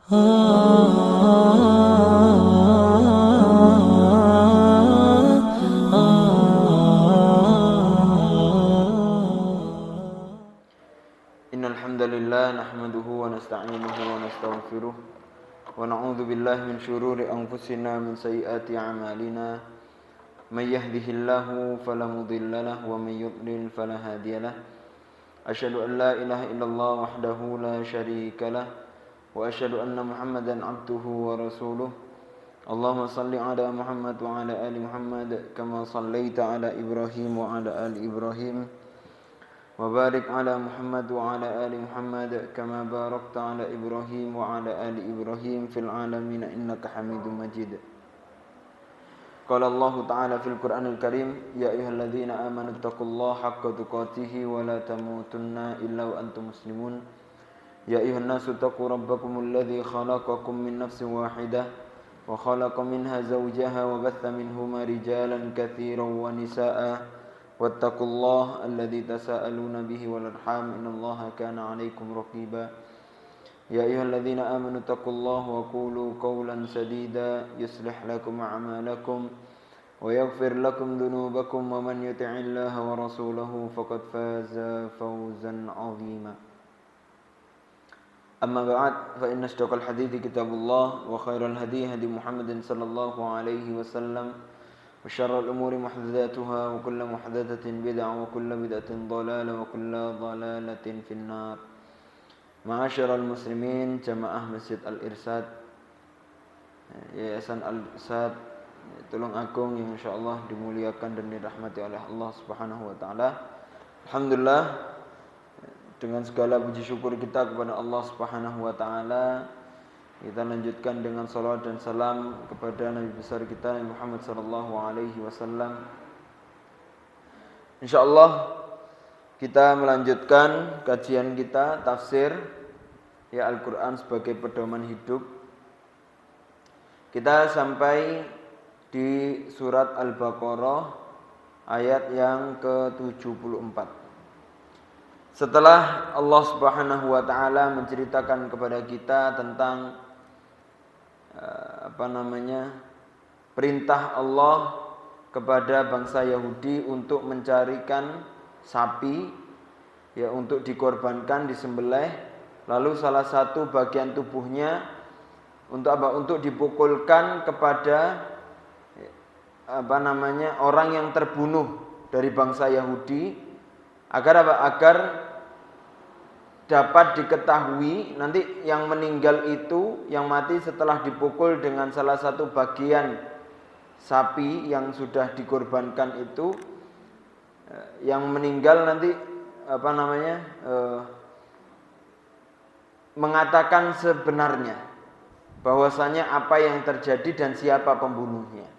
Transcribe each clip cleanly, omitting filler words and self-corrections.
Innal hamdalillah nahmaduhu wa nasta'inuhu wa nastaghfiruh wa na'udzu billahi min shururi anfusina min sayyiati a'malina may yahdihillahu fala mudilla lahu wa may yudlil fala hadiya lahu asyhadu an la ilaha illallah wahdahu la syarika lahu wa asyhadu anna Muhammadan abduhu wa rasuluh. Allahumma salli ala Muhammad wa ala ali Muhammad kama sallaita ala Ibrahim wa ala ali Ibrahim wa barik ala Muhammad wa ala ali Muhammad kama barakta ala Ibrahim wa ala ali Ibrahim fil alamin innaka Hamidum Majid. Qala Allah Ta'ala fil Qur'anil Karim, ya ayyuhalladzina amanu taqullaha haqqa tuqatih wa la tamutunna illa wa antum muslimun. Ya ayyuhan nasu taqu rabbakumul ladzi khalaqakum min nafsin wahidah wa khalaqa minha zawjaha wa batha minhuma rijalan katsiran wa nisaa'a wattaqullaha alladzi tasaaluna bihi wal arham innallaha kana 'alaikum raqiba. Ya ayyuhalladzina amanu taqullaha wa qulu qawlan sadida yuslih lakum a'malakum wa yaghfir lakum dhunubakum wa man yuti'illaha wa rasulahu faqad faza fawzan 'azima. Amma ba'd, fa inna asdaqal hadithi kitabullah wa khairal hadi hadi Muhammadin sallallahu alaihi wasallam wa syarrul umuri muhdatsatuha wa kullu muhdatsatin bid'ah wa kullu bid'atin dhalalah wa kullu dhalalatin finnar. Ma'asyiral muslimin jamaah Masjid Al-Irsad, Yayasan Al-Irsad Tulung Agung yang insyaallah dimuliakan dan dirahmati oleh Allah Subhanahu wa taala. Alhamdulillah, dengan segala puji syukur kita kepada Allah Subhanahu wa taala, kita lanjutkan dengan salawat dan salam kepada Nabi besar kita Muhammad sallallahu alaihi wasallam. Insyaallah kita melanjutkan kajian kita tafsir ya Al-Qur'an sebagai pedoman hidup. Kita sampai di surat Al-Baqarah ayat yang ke-74. Setelah Allah Subhanahu wa taala menceritakan kepada kita tentang perintah Allah kepada bangsa Yahudi untuk mencarikan sapi ya untuk dikorbankan, disembelih, lalu salah satu bagian tubuhnya untuk apa? Untuk dipukulkan kepada orang yang terbunuh dari bangsa Yahudi agar apa? Agar dapat diketahui nanti yang meninggal itu, yang mati setelah dipukul dengan salah satu bagian sapi yang sudah dikorbankan itu, yang meninggal nanti mengatakan sebenarnya bahwasanya apa yang terjadi dan siapa pembunuhnya.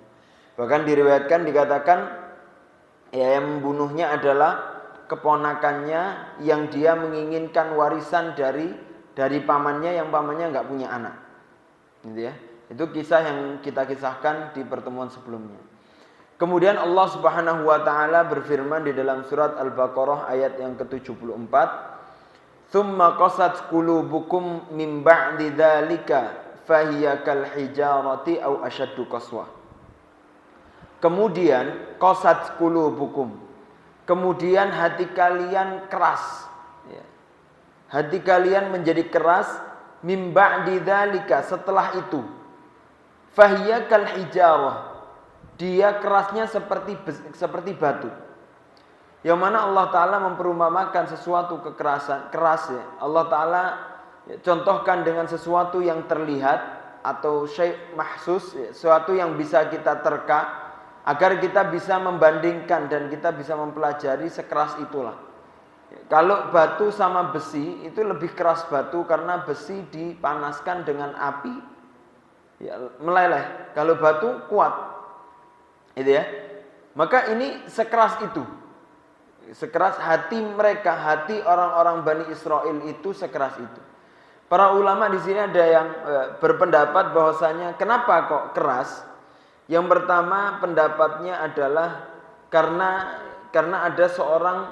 Bahkan diriwayatkan dikatakan ya yang membunuhnya adalah keponakannya yang dia menginginkan warisan dari pamannya yang pamannya enggak punya anak. Gitu ya. Itu kisah yang kita kisahkan di pertemuan sebelumnya. Kemudian Allah Subhanahu wa taala berfirman di dalam surat Al-Baqarah ayat yang ke-74, "Tsumma qasat qulubukum min ba'di dzalika fahiya kal hijarati aw ashaddu qaswah." Kemudian qasat qulubukum, kemudian hati kalian keras, hati kalian menjadi keras, mim ba'di dzalika, setelah itu, fahiya kal hijarah, dia kerasnya seperti batu. Yang mana Allah Ta'ala memperumpamakan sesuatu kekerasan keras ya. Allah Ta'ala contohkan dengan sesuatu yang terlihat atau syai' mahsus, sesuatu yang bisa kita terka, agar kita bisa membandingkan dan kita bisa mempelajari sekeras itulah. Kalau batu sama besi itu lebih keras batu karena besi dipanaskan dengan api ya, meleleh. Kalau batu kuat, itu ya. Maka ini sekeras itu, sekeras hati mereka, hati orang-orang Bani Israel itu sekeras itu. Para ulama di sini ada yang berpendapat bahwasanya kenapa kok keras? Yang pertama pendapatnya adalah karena ada seorang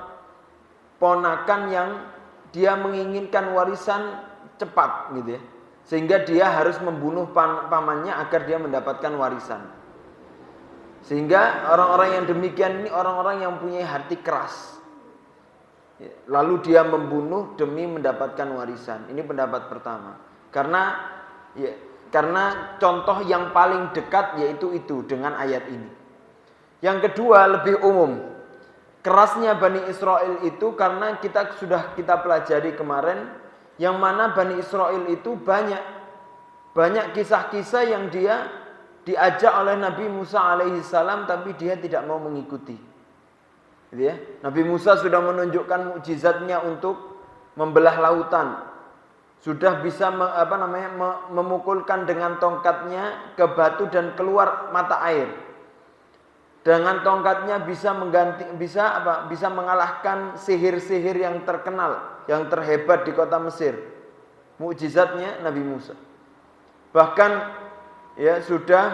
ponakan yang dia menginginkan warisan cepat gitu ya. Sehingga dia harus membunuh pamannya agar dia mendapatkan warisan. Sehingga orang-orang yang demikian ini orang-orang yang punya hati keras. Lalu dia membunuh demi mendapatkan warisan. Ini pendapat pertama. Karena contoh yang paling dekat yaitu itu dengan ayat ini. Yang kedua lebih umum. Kerasnya Bani Israel itu karena sudah kita pelajari kemarin, yang mana Bani Israel itu banyak kisah-kisah yang dia diajak oleh Nabi Musa alaihissalam tapi dia tidak mau mengikuti. Gitu ya. Nabi Musa sudah menunjukkan mukjizatnya untuk membelah lautan. Sudah bisa memukulkan dengan tongkatnya ke batu dan keluar mata air. Dengan tongkatnya bisa mengalahkan sihir-sihir yang terkenal, yang terhebat di kota Mesir. Mukjizatnya Nabi Musa. Bahkan sudah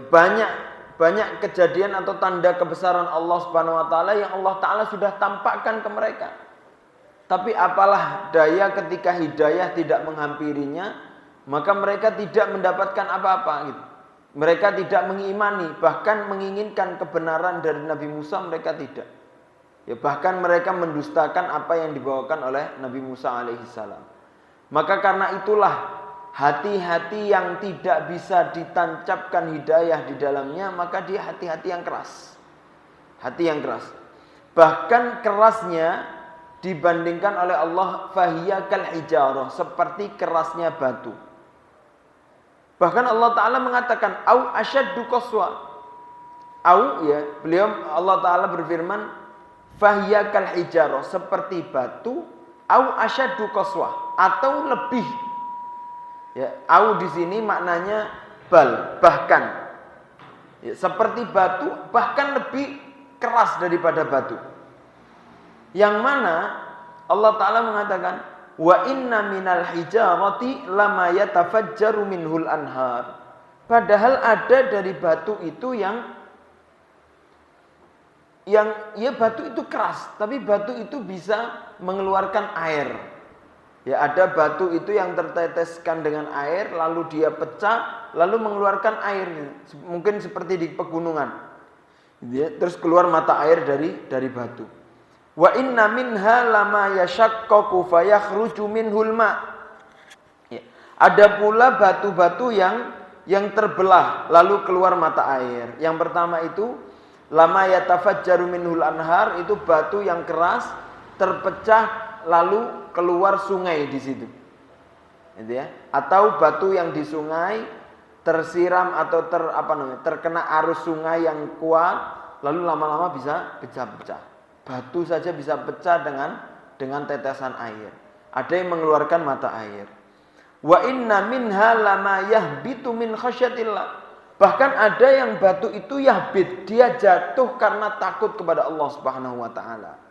banyak kejadian atau tanda kebesaran Allah Subhanahu wa taala yang Allah taala sudah tampakkan ke mereka. Tapi apalah daya ketika hidayah tidak menghampirinya, maka mereka tidak mendapatkan apa-apa gitu. Mereka tidak mengimani, bahkan menginginkan kebenaran dari Nabi Musa mereka tidak. Bahkan mereka mendustakan apa yang dibawakan oleh Nabi Musa alaihissalam. Maka karena itulah hati-hati yang tidak bisa ditancapkan hidayah di dalamnya, maka dia hati-hati yang keras. Hati yang keras. Bahkan kerasnya dibandingkan oleh Allah fahiya kal hijarah, seperti kerasnya batu. Bahkan Allah Ta'ala mengatakan au asyaddu qaswa. Allah Ta'ala berfirman fahiya kal hijarah, seperti batu, au asyaddu qaswa, atau lebih. Au di sini maknanya bahkan. Seperti batu, bahkan lebih keras daripada batu. Yang mana Allah Ta'ala mengatakan wa inna minal hijarati lama yatafajjaru minhul anhar. Padahal ada dari batu itu yang batu itu keras, tapi batu itu bisa mengeluarkan air. Ada batu itu yang terteteskan dengan air, lalu dia pecah, lalu mengeluarkan air. Mungkin seperti di pegunungan. Terus keluar mata air dari batu. Wa inna minha lama yashaqqaqu fayakhruju minhul ma. Ada pula batu-batu yang terbelah lalu keluar mata air. Yang pertama itu lama yatafajjaru minhul anhar, itu batu yang keras terpecah lalu keluar sungai di situ. Atau batu yang di sungai tersiram atau terkena arus sungai yang kuat lalu lama-lama bisa pecah-pecah. Batu saja bisa pecah dengan tetesan air. Ada yang mengeluarkan mata air. Wa inna minha lama yahbitu min khasyatillah. Bahkan ada yang batu itu yahbit, dia jatuh karena takut kepada Allah Subhanahu wa taala.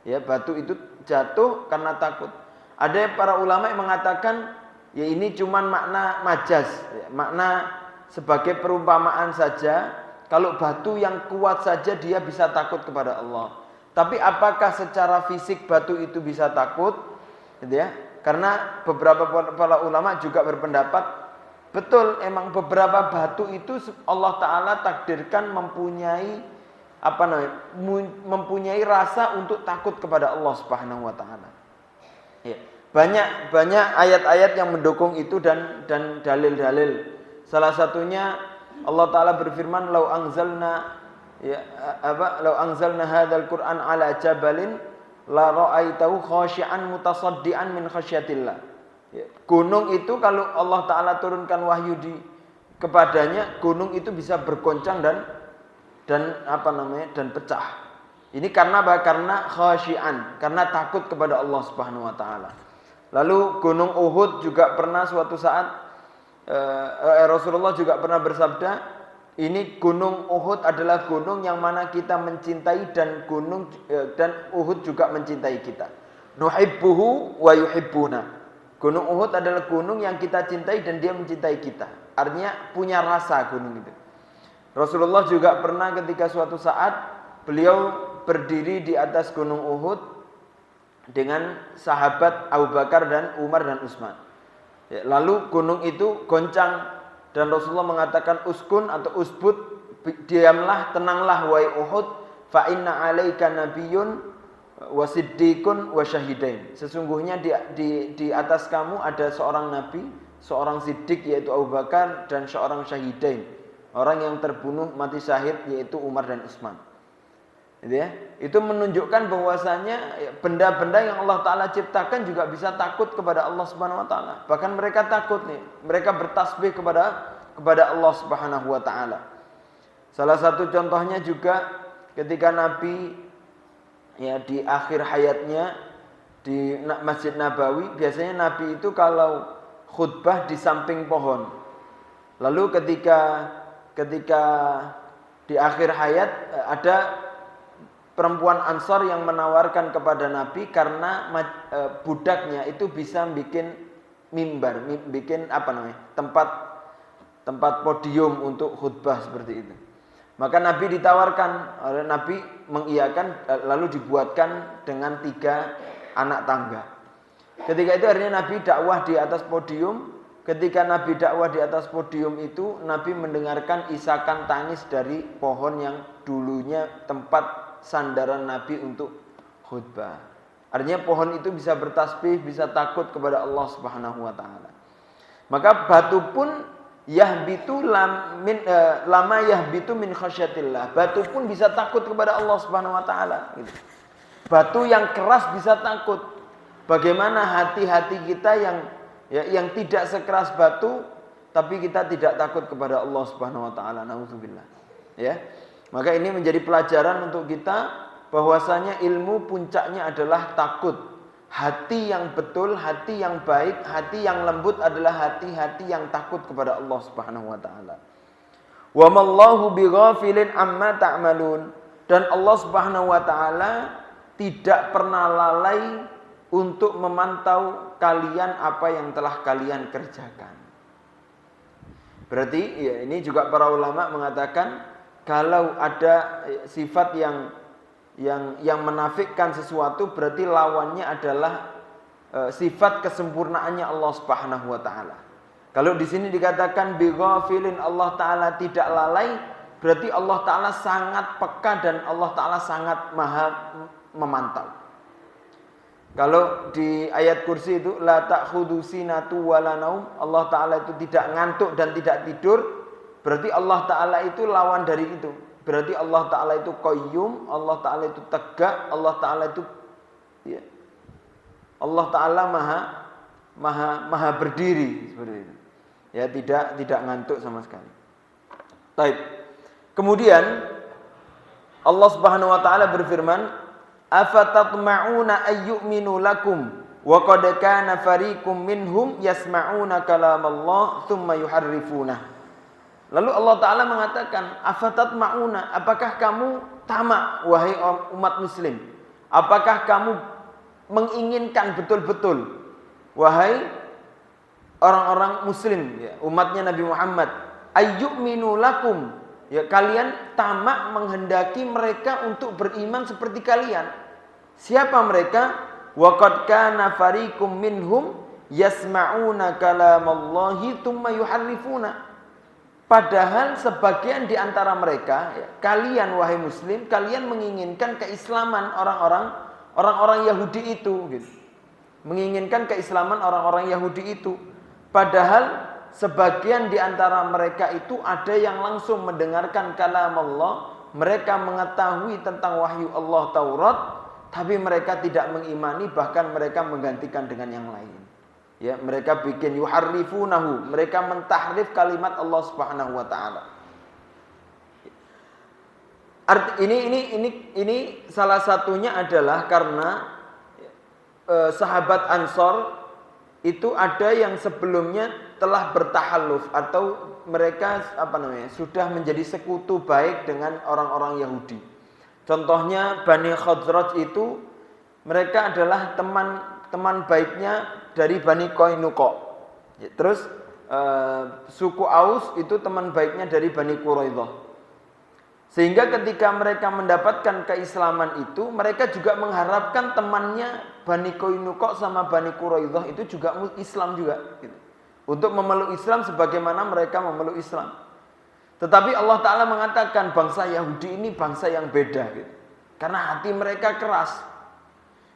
Batu itu jatuh karena takut. Ada para ulama yang mengatakan ini cuman makna majaz, makna sebagai perumpamaan saja. Kalau batu yang kuat saja dia bisa takut kepada Allah. Tapi apakah secara fisik batu itu bisa takut? Karena beberapa para ulama juga berpendapat betul, emang beberapa batu itu Allah Ta'ala takdirkan mempunyai rasa untuk takut kepada Allah Subhanahu wa taala. Banyak ayat-ayat yang mendukung itu dan dalil-dalil. Salah satunya Allah Ta'ala berfirman lau anzalna hadzal Qur'an ala jabalin la ra'aitahu khashi'an mutasaddian min khasyatillah. Gunung itu kalau Allah Ta'ala turunkan wahyu kepadanya, gunung itu bisa bergoncang dan pecah. Ini karena apa? Karena khasyi'an, karena takut kepada Allah Subhanahu wa taala. Lalu gunung Uhud juga pernah suatu saat Rasulullah juga pernah bersabda, ini gunung Uhud adalah gunung yang mana kita mencintai dan Uhud juga mencintai kita. Nuhibbuhu wa yuhibbuna. Gunung Uhud adalah gunung yang kita cintai dan dia mencintai kita. Artinya punya rasa gunung itu. Rasulullah juga pernah ketika suatu saat beliau berdiri di atas gunung Uhud dengan sahabat Abu Bakar dan Umar dan Utsman. Ya, lalu gunung itu goncang dan Rasulullah mengatakan uskun atau usbut, diamlah, tenanglah wahai Uhud, fa inna 'alaika nabiyyun wa siddiqun wa syahidain. Sesungguhnya di atas kamu ada seorang nabi, seorang siddiq yaitu Abu Bakar dan seorang syahidain. Orang yang terbunuh mati syahid yaitu Umar dan Utsman. Gitu ya. Itu menunjukkan bahwasanya benda-benda yang Allah Ta'ala ciptakan juga bisa takut kepada Allah Subhanahu Wa Ta'ala. Bahkan mereka takut nih, mereka bertasbih kepada Allah Subhanahu Wa Ta'ala. Salah satu contohnya juga ketika Nabi ya di akhir hayatnya di Masjid Nabawi, biasanya Nabi itu kalau khutbah di samping pohon. Lalu ketika di akhir hayat ada perempuan Ansor yang menawarkan kepada Nabi karena budaknya itu bisa bikin mimbar, bikin tempat podium untuk khutbah seperti itu. Maka Nabi ditawarkan, oleh Nabi mengiyakan, lalu dibuatkan dengan 3 anak tangga. Ketika itu akhirnya Nabi dakwah di atas podium. Ketika Nabi dakwah di atas podium itu, Nabi mendengarkan isakan tangis dari pohon yang dulunya tempat sandaran Nabi untuk khutbah. Artinya pohon itu bisa bertasbih, bisa takut kepada Allah Subhanahu Wa Ta'ala. Maka batu pun lama yahbitu min khasyatillah. Batu pun bisa takut kepada Allah Subhanahu Wa Ta'ala. Gitu. Batu yang keras bisa takut. Bagaimana hati-hati kita yang tidak sekeras batu, tapi kita tidak takut kepada Allah Subhanahu Wa Ta'ala. Nauzubillah. Ya. Maka ini menjadi pelajaran untuk kita bahwasanya ilmu puncaknya adalah takut. Hati yang betul, hati yang baik, hati yang lembut adalah hati-hati yang takut kepada Allah Subhanahu wa taala. Wa mallahu bighafilin amma ta'malun. Dan Allah Subhanahu wa taala tidak pernah lalai untuk memantau kalian apa yang telah kalian kerjakan. Berarti ya ini juga para ulama mengatakan kalau ada sifat yang menafikkan sesuatu, berarti lawannya adalah sifat kesempurnaannya Allah Subhanahu wa taala. Kalau di sini dikatakan bighafilin, Allah taala tidak lalai, berarti Allah taala sangat peka dan Allah taala sangat maha memantau. Kalau di ayat kursi itu la ta'khudhu sinatu wala naum, Allah taala itu tidak ngantuk dan tidak tidur, berarti Allah taala itu lawan dari itu. Berarti Allah Ta'ala itu qayyum, Allah Ta'ala itu tegak, Allah Ta'ala itu ya, Allah Ta'ala maha berdiri seperti itu. Ya, tidak ngantuk sama sekali. Baik. Kemudian Allah Subhanahu wa taala berfirman, "Afatatma'una ayyuminu lakum wa qad kana fariqum minhum yasma'una kalamallah tsumma yuharrifunah." Lalu Allah Ta'ala mengatakan, afatat ma'una, apakah kamu tamak wahai umat muslim? Apakah kamu menginginkan betul-betul wahai orang-orang muslim, ya, umatnya Nabi Muhammad, ayyuminu lakum, ya, kalian tamak menghendaki mereka untuk beriman seperti kalian. Siapa mereka? Wa qad kana fariqum minhum yasma'una kalamallahi tsumma yuharrifuna. Padahal sebagian di antara mereka, ya, kalian wahai muslim, kalian menginginkan keislaman orang-orang Yahudi itu, gitu. Menginginkan keislaman orang-orang Yahudi itu. Padahal sebagian di antara mereka itu ada yang langsung mendengarkan kalam Allah, mereka mengetahui tentang wahyu Allah Taurat, tapi mereka tidak mengimani, bahkan mereka menggantikan dengan yang lain. Ya, mereka bikin yuharrifunahu, mereka mentahrif kalimat Allah Subhanahu wa taala. Ini salah satunya adalah karena sahabat Ansor itu ada yang sebelumnya telah bertahalluf atau mereka sudah menjadi sekutu baik dengan orang-orang Yahudi. Contohnya Bani Khazraj itu mereka adalah teman baiknya dari Bani Qainuqa. Terus suku Aus itu teman baiknya dari Bani Quraidah. Sehingga ketika mereka mendapatkan keislaman itu, mereka juga mengharapkan temannya Bani Qainuqa sama Bani Quraidah itu juga Islam juga. Gitu. untuk memeluk Islam sebagaimana mereka memeluk Islam. Tetapi Allah Ta'ala mengatakan bangsa Yahudi ini bangsa yang beda gitu. Karena hati mereka keras.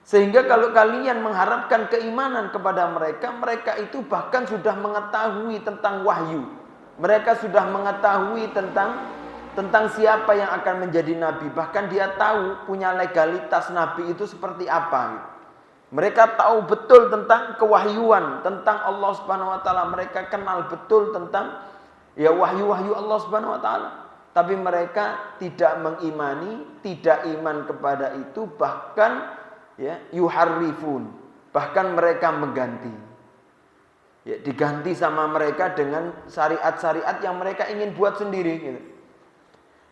Sehingga kalau kalian mengharapkan keimanan kepada mereka, mereka itu bahkan sudah mengetahui tentang wahyu. Mereka sudah mengetahui tentang siapa yang akan menjadi nabi. Bahkan dia tahu punya legalitas nabi itu seperti apa gitu. Mereka tahu betul tentang kewahyuan, tentang Allah Subhanahu wa taala. Mereka kenal betul tentang ya wahyu-wahyu Allah Subhanahu wa taala. Tapi mereka tidak mengimani, tidak iman kepada itu, bahkan ya yuharrifun, bahkan mereka mengganti. Ya, diganti sama mereka dengan syariat-syariat yang mereka ingin buat sendiri gitu.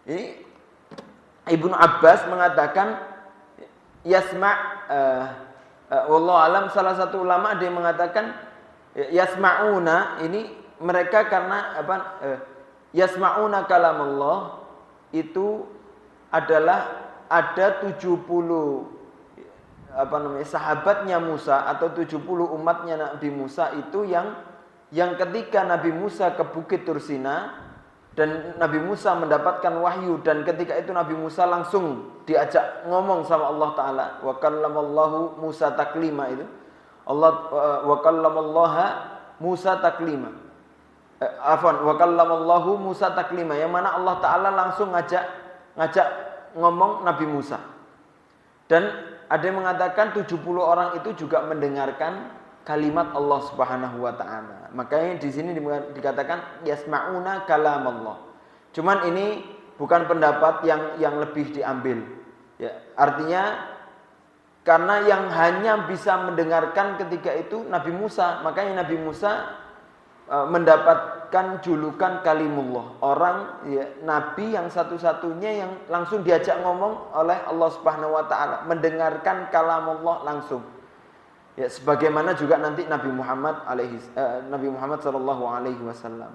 Ini Ibnu Abbas mengatakan wallahu alam, salah satu ulama ada yang mengatakan yasma'una, ini mereka karena yasma'una kalamullah itu adalah ada 70 sahabatnya Musa atau 70 umatnya Nabi Musa itu yang ketika Nabi Musa ke Bukit Tursina dan Nabi Musa mendapatkan wahyu, dan ketika itu Nabi Musa langsung diajak ngomong sama Allah Ta'ala. Wa kallamallahu Musa taklima, itu Allah wa kallamallaha Musa taklima. Wa kallamallahu Musa taklima, yang mana Allah Ta'ala langsung ngajak ngomong Nabi Musa. Dan ada yang mengatakan 70 orang itu juga mendengarkan kalimat Allah Subhanahu wa taala. Makanya di sini dikatakan yasmauna kalam Allah. Cuman ini bukan pendapat yang lebih diambil. Ya, artinya karena yang hanya bisa mendengarkan ketika itu Nabi Musa, makanya Nabi Musa mendapatkan julukan kalimullah. Orang ya, nabi yang satu-satunya yang langsung diajak ngomong oleh Allah Subhanahu wa taala, mendengarkan kalamullah langsung. Ya, sebagaimana juga nanti Nabi Muhammad sallallahu alaihi wasallam.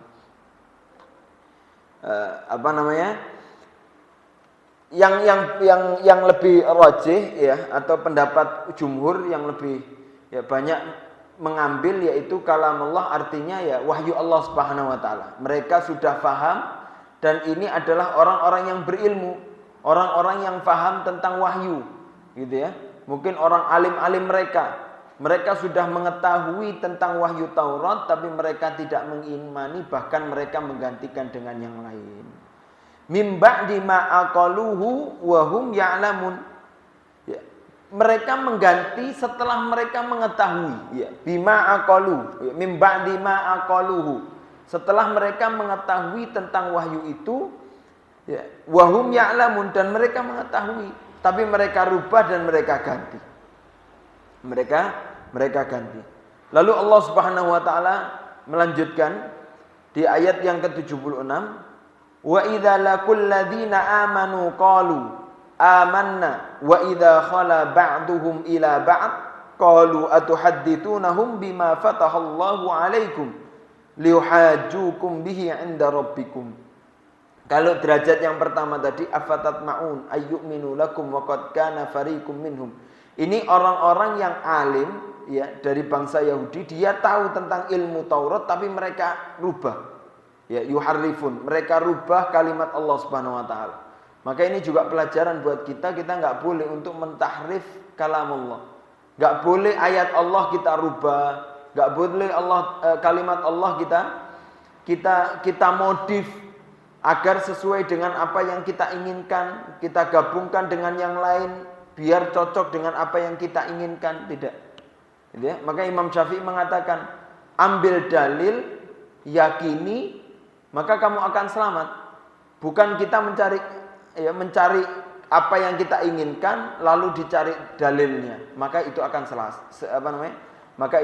Yang lebih rajih ya, atau pendapat jumhur yang lebih ya banyak mengambil, yaitu kalamullah artinya ya wahyu Allah Subhanahu wa taala. Mereka sudah faham, dan ini adalah orang-orang yang berilmu, orang-orang yang faham tentang wahyu gitu ya. Mungkin orang alim-alim mereka sudah mengetahui tentang wahyu Taurat, tapi mereka tidak mengimani, bahkan mereka menggantikan dengan yang lain. Mim ba'di ma aqaluhu wa hum ya'lamun. Ya, mereka mengganti setelah mereka mengetahui. Ya, bima aqalu, ya, mim ba'di ma aqaluhu. Setelah mereka mengetahui tentang wahyu itu, ya, wa hum ya'lamun, dan mereka mengetahui, tapi mereka rubah dan mereka ganti. Mereka ganti. Lalu Allah Subhanahu wa taala melanjutkan di ayat yang ke-76, wa idza laqul ladzina amanu qalu amanna wa idza khala ba'duhum ila ba'd qalu atuhadditsunahum bima fatahallahu 'alaikum liyuhajjukum bihi 'inda rabbikum. Kalau derajat yang pertama tadi afatatma'un ayyuminu lakum wa qad kana fariqum minhum. Ini orang-orang yang alim ya dari bangsa Yahudi, dia tahu tentang ilmu Taurat tapi mereka rubah. Ya, yuharrifun, mereka rubah kalimat Allah Subhanahu wa taala. Maka ini juga pelajaran buat kita enggak boleh untuk mentahrif kalamullah. Enggak boleh ayat Allah kita rubah, enggak boleh kalimat Allah kita modif agar sesuai dengan apa yang kita inginkan, kita gabungkan dengan yang lain biar cocok dengan apa yang kita inginkan, tidak. Ya, maka Imam Syafi'i mengatakan, ambil dalil, yakini, maka kamu akan selamat. Bukan kita mencari apa yang kita inginkan lalu dicari dalilnya, maka itu akan maka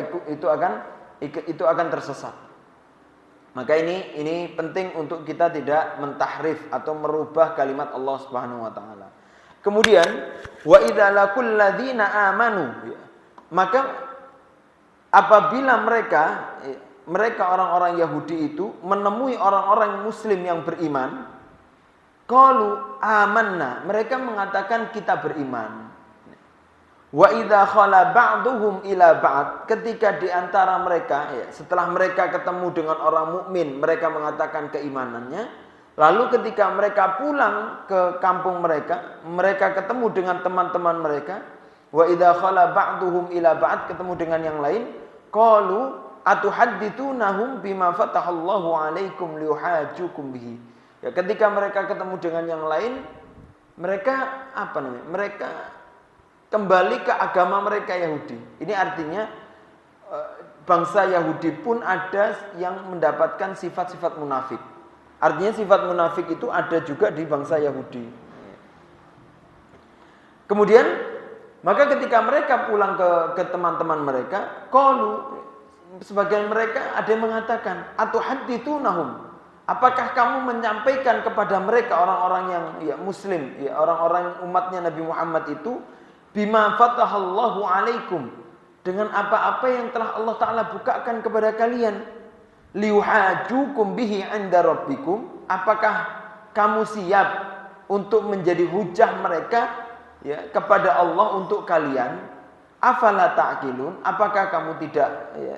itu akan tersesat. Maka ini penting untuk kita tidak mentahrif atau merubah kalimat Allah Subhanahu wa taala. Kemudian wa idza laqul ladzina amanu, maka apabila mereka orang-orang Yahudi itu menemui orang-orang muslim yang beriman, qalu amanna, mereka mengatakan kita beriman. Wa idza khala ba'duhum ila ba'd, ketika di antara mereka setelah mereka ketemu dengan orang mukmin, mereka mengatakan keimanannya, lalu ketika mereka pulang ke kampung mereka, mereka ketemu dengan teman-teman mereka, wa idza khala ba'duhum ila ba'd, ketemu dengan yang lain, qalu atuhadditsunahum bima fatahallahu 'alaikum liyuhajjukum bihi. Ya, ketika mereka ketemu dengan yang lain, mereka mereka kembali ke agama mereka Yahudi. Ini artinya bangsa Yahudi pun ada yang mendapatkan sifat-sifat munafik. Artinya sifat munafik itu ada juga di bangsa Yahudi. Kemudian maka ketika mereka pulang ke teman-teman mereka, qalu, sebagian mereka ada yang mengatakan, atuhadditsunahum, apakah kamu menyampaikan kepada mereka orang-orang yang muslim, orang-orang umatnya Nabi Muhammad itu, bima fatahallahu alaikum, dengan apa-apa yang telah Allah Ta'ala bukakan kepada kalian, liyuhajukum bihi 'inda rabbikum, apakah kamu siap untuk menjadi hujah mereka kepada Allah untuk kalian? Afala ta'qilun, apakah kamu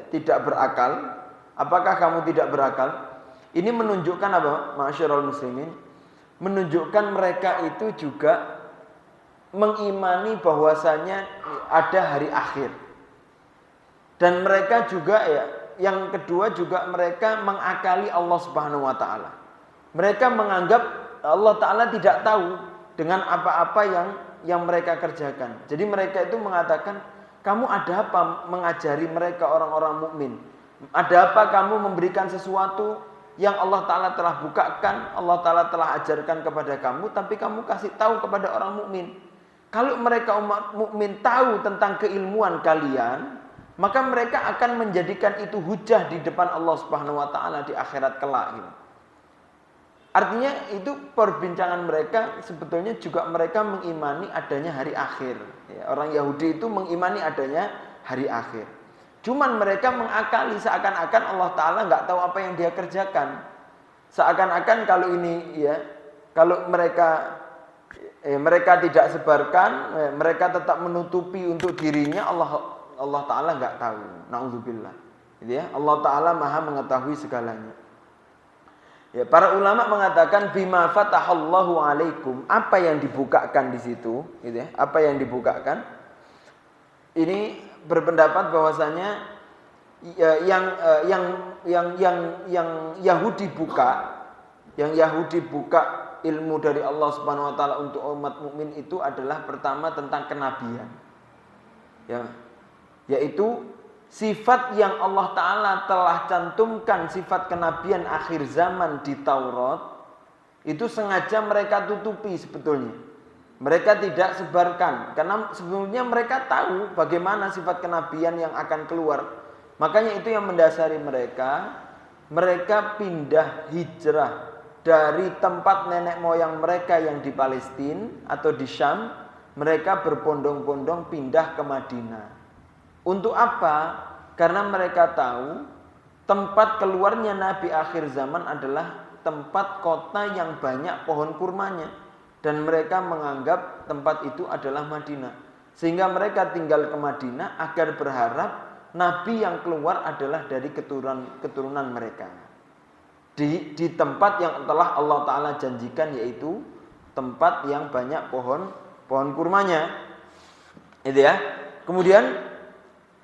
tidak berakal? Apakah kamu tidak berakal? Ini menunjukkan apa, ma'asyiral muslimin? Menunjukkan mereka itu juga mengimani bahwasanya ada hari akhir. Dan mereka juga yang kedua juga mereka mengakali Allah Subhanahu wa taala. Mereka menganggap Allah Ta'ala tidak tahu dengan apa-apa yang mereka kerjakan. Jadi mereka itu mengatakan, kamu ada apa mengajari mereka orang-orang mukmin? Ada apa kamu memberikan sesuatu yang Allah Ta'ala telah bukakan, Allah Ta'ala telah ajarkan kepada kamu, tapi kamu kasih tahu kepada orang mukmin? Kalau mereka umat mukmin tahu tentang keilmuan kalian, maka mereka akan menjadikan itu hujah di depan Allah Subhanahu wa taala di akhirat kelak gitu. Artinya itu perbincangan mereka sebetulnya juga mereka mengimani adanya hari akhir. Orang Yahudi itu mengimani adanya hari akhir. Cuman mereka mengakali seakan-akan Allah Ta'ala nggak tahu apa yang dia kerjakan. Seakan-akan kalau ini kalau mereka tidak sebarkan, mereka tetap menutupi untuk dirinya, Allah Ta'ala nggak tahu. Na'udzubillah. Allah Ta'ala maha mengetahui segalanya. Para ulama mengatakan bima fatahallahu alaikum, apa yang dibukakan di situ, apa yang dibukakan. Ini berpendapat bahwasanya yang Yahudi buka ilmu dari Allah Subhanahu wa taala untuk umat mukmin itu adalah pertama tentang kenabian. Yaitu sifat yang Allah Ta'ala telah cantumkan, sifat kenabian akhir zaman di Taurat, itu sengaja mereka tutupi sebetulnya. Mereka tidak sebarkan, karena sebetulnya mereka tahu bagaimana sifat kenabian yang akan keluar. Makanya itu yang mendasari mereka pindah hijrah dari tempat nenek moyang mereka yang di Palestina atau di Syam, mereka berbondong-bondong pindah ke Madinah. Untuk apa? Karena mereka tahu tempat keluarnya Nabi akhir zaman adalah tempat kota yang banyak pohon kurmanya. Dan mereka menganggap tempat itu adalah Madinah. Sehingga mereka tinggal ke Madinah agar berharap Nabi yang keluar adalah dari keturunan mereka. Di tempat yang telah Allah Ta'ala janjikan, yaitu tempat yang banyak pohon kurmanya. Itu ya. Kemudian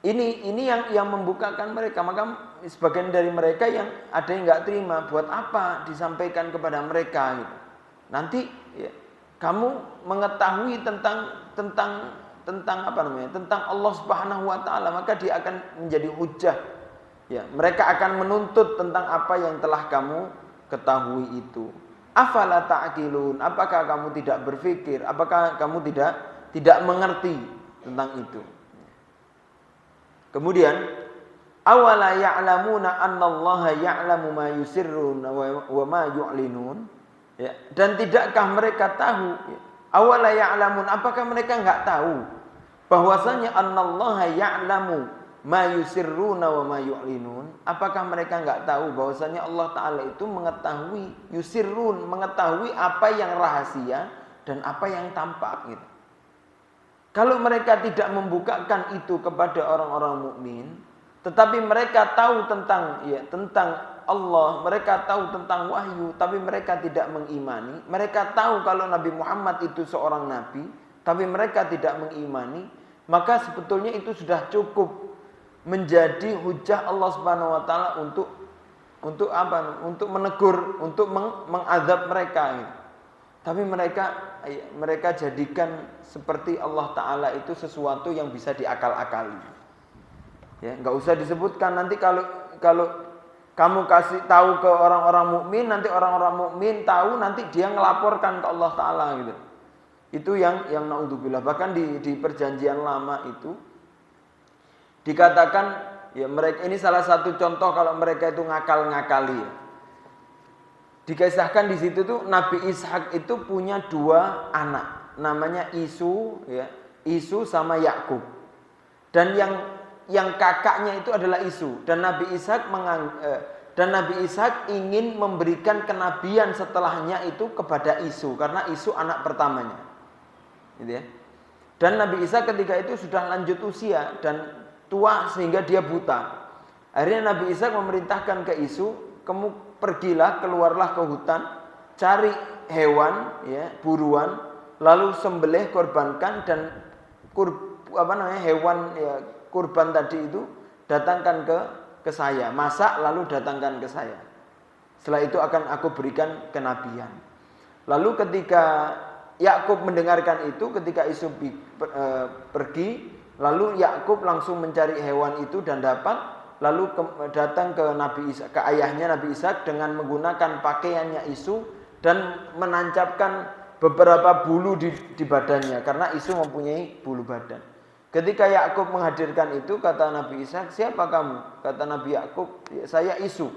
ini yang membukakan mereka. Maka sebagian dari mereka yang ada yang nggak terima, buat apa disampaikan kepada mereka gitu. Nanti kamu mengetahui tentang Allah Subhanahu wa taala, maka dia akan menjadi hujah. Mereka akan menuntut tentang apa yang telah kamu ketahui itu. Afala ta'qilun, apakah kamu tidak berpikir? Apakah kamu tidak mengerti tentang itu? Kemudian, awala ya'lamuna annallaha ya'lamu ma yusirruna wa ma yu'linun. Dan tidakkah mereka tahu? Awala ya'lamun, apakah mereka enggak tahu bahwasanya annallaha ya'lamu ma yusirruna wa ma yu'linun? Apakah mereka enggak tahu bahwasanya Allah Ta'ala itu mengetahui yusirrun, mengetahui apa yang rahasia dan apa yang tampak gitu. Kalau mereka tidak membukakan itu kepada orang-orang mukmin, tetapi mereka tahu tentang Allah, mereka tahu tentang wahyu, tapi mereka tidak mengimani. Mereka tahu kalau Nabi Muhammad itu seorang nabi, tapi mereka tidak mengimani, maka sebetulnya itu sudah cukup menjadi hujah Allah Subhanahu wa taala untuk apa? Untuk menegur, untuk mengazab mereka. Tapi mereka jadikan seperti Allah Ta'ala itu sesuatu yang bisa diakal-akali. Ya, nggak usah disebutkan. Nanti kalau kamu kasih tahu ke orang-orang mukmin, nanti orang-orang mukmin tahu, nanti dia ngelaporkan ke Allah Ta'ala gitu. Itu yang naudzubillah. Bahkan di perjanjian lama itu dikatakan, ya mereka ini salah satu contoh kalau mereka itu ngakal-ngakali. Ya. Dikisahkan di situ tuh Nabi Ishak itu punya 2 anak, namanya Isu, ya, Isu sama Yakub. Dan yang kakaknya itu adalah Isu. Dan Nabi Ishak ingin memberikan kenabian setelahnya itu kepada Isu, karena Isu anak pertamanya, gitu ya. Dan Nabi Ishak ketika itu sudah lanjut usia dan tua sehingga dia buta. Akhirnya Nabi Ishak memerintahkan ke Isu, kamu pergilah, keluarlah ke hutan, cari hewan, ya, buruan, lalu sembelih, korbankan, dan hewan, ya, kurban tadi itu datangkan ke saya, masak lalu datangkan ke saya. Setelah itu akan aku berikan kenabian. Lalu ketika Yakub mendengarkan itu, ketika Isu pergi, lalu Yakub langsung mencari hewan itu dan dapat. Lalu datang ke Nabi Ishak, ke ayahnya Nabi Ishak dengan menggunakan pakaiannya Isu dan menancapkan beberapa bulu di badannya karena Isu mempunyai bulu badan. Ketika Yakub menghadirkan itu, kata Nabi Ishak, "Siapa kamu?" Kata Nabi Yakub, "Ya, saya Isu."